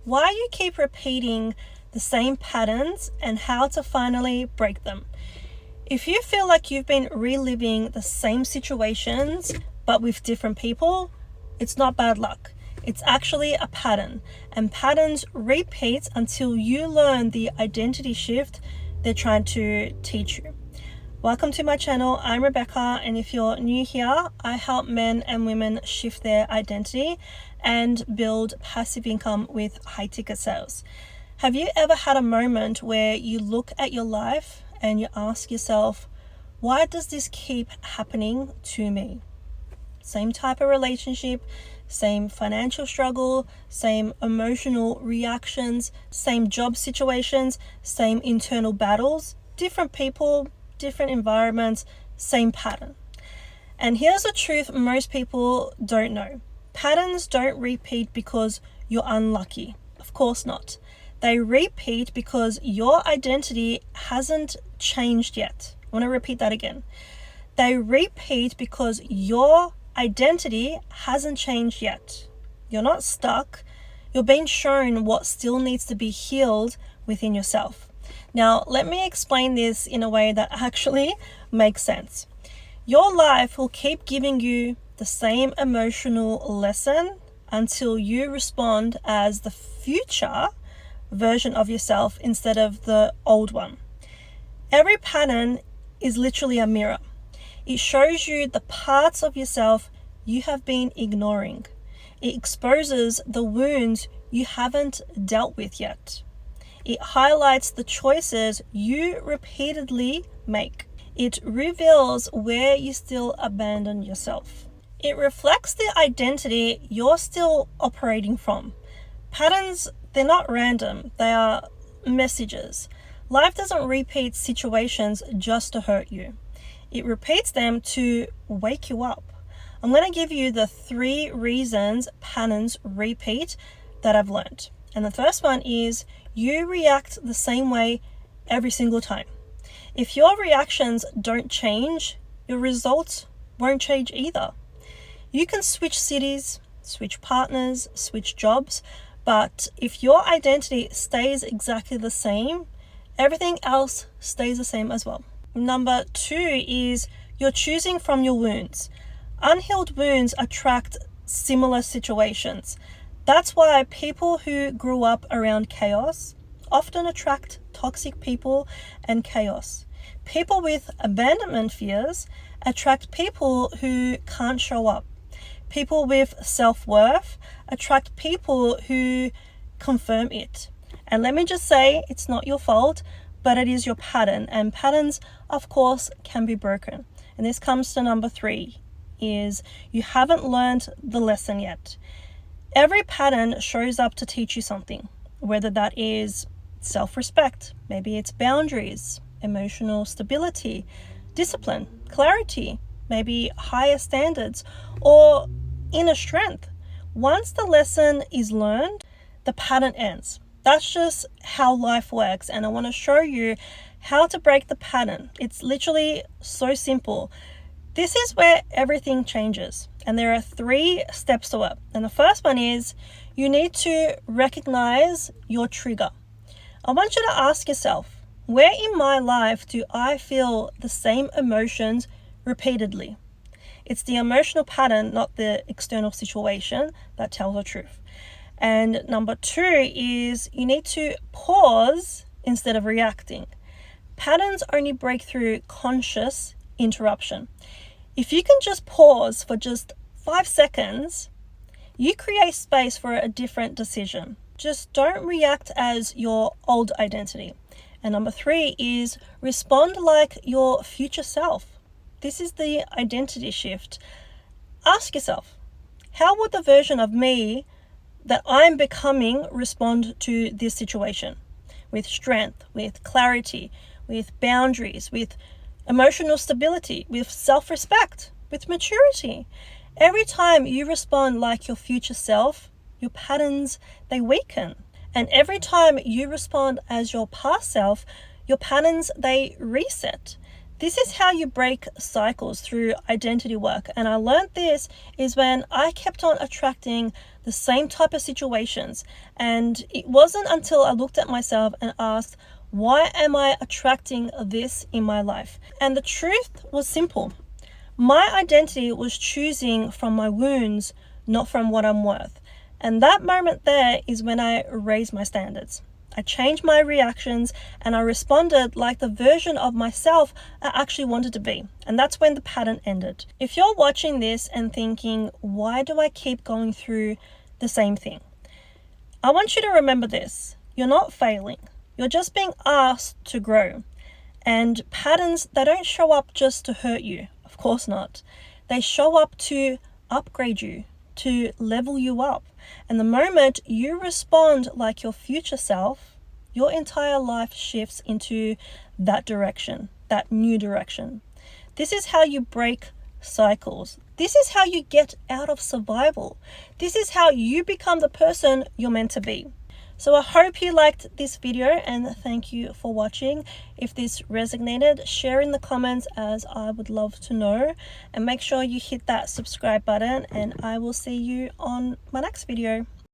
why you keep repeating the same patterns, and how to finally break them. If you feel like you've been reliving the same situations but with different people, it's not bad luck. It's actually a pattern, and patterns repeat until you learn the identity shift they're trying to teach you. Welcome to my channel. I'm Rebecca, and if you're new here, I help men and women shift their identity and build passive income with high ticket sales. Have you ever had a moment where you look at your life and you ask yourself, why does this keep happening to me? Same type of relationship, same financial struggle, same emotional reactions, same job situations, same internal battles, different people, different environments, same pattern. And here's the truth most people don't know. Patterns don't repeat because you're unlucky. Of course not. They repeat because your identity hasn't changed yet. I want to repeat that again. They repeat because your identity hasn't changed yet. You're not stuck. You're being shown what still needs to be healed within yourself. Now, let me explain this in a way that actually makes sense. Your life will keep giving you the same emotional lesson until you respond as the future version of yourself instead of the old one. Every pattern is literally a mirror. It shows you the parts of yourself you have been ignoring. It exposes the wounds you haven't dealt with yet. It highlights the choices you repeatedly make. It reveals where you still abandon yourself. It reflects the identity you're still operating from. Patterns, they're not random, they are messages. Life doesn't repeat situations just to hurt you. It repeats them to wake you up. I'm going to give you the 3 reasons patterns repeat that I've learned. And the first one is you react the same way every single time. If your reactions don't change, your results won't change either. You can switch cities, switch partners, switch jobs, but if your identity stays exactly the same, everything else stays the same as well. Number 2 is you're choosing from your wounds. Unhealed wounds attract similar situations. That's why people who grew up around chaos often attract toxic people and chaos. People with abandonment fears attract people who can't show up. People with self-worth attract people who confirm it. And let me just say, it's not your fault, but it is your pattern. And patterns, of course, can be broken. And this comes to number 3, is you haven't learned the lesson yet. Every pattern shows up to teach you something, whether that is self-respect, maybe it's boundaries, emotional stability, discipline, clarity, maybe higher standards, or inner strength. Once the lesson is learned, the pattern ends. That's just how life works, and I want to show you how to break the pattern. It's literally so simple. This is where everything changes, and there are 3 steps to it. And the first one is you need to recognize your trigger. I want you to ask yourself, where in my life do I feel the same emotions repeatedly? It's the emotional pattern, not the external situation, that tells the truth. And number 2 is you need to pause instead of reacting. Patterns only break through conscious interruption. If you can just pause for just 5 seconds, you create space for a different decision. Just don't react as your old identity. And number 3 is respond like your future self. This is the identity shift. Ask yourself, how would the version of me that I'm becoming respond to this situation? With strength, with clarity, with boundaries, with emotional stability, with self-respect, with maturity. Every time you respond like your future self, your patterns, they weaken. And every time you respond as your past self, your patterns, they reset. This is how you break cycles through identity work. And I learned this is when I kept on attracting the same type of situations. And it wasn't until I looked at myself and asked, why am I attracting this in my life? And the truth was simple. My identity was choosing from my wounds, not from what I'm worth. And that moment there is when I raised my standards. I changed my reactions and I responded like the version of myself I actually wanted to be. And that's when the pattern ended. If you're watching this and thinking, why do I keep going through the same thing? I want you to remember this. You're not failing. You're just being asked to grow. And patterns, they don't show up just to hurt you. Of course not. They show up to upgrade you, to level you up. And the moment you respond like your future self, your entire life shifts into that direction, that new direction. This is how you break cycles. This is how you get out of survival. This is how you become the person you're meant to be. So I hope you liked this video and thank you for watching. If this resonated, share in the comments as I would love to know, and make sure you hit that subscribe button, and I will see you on my next video.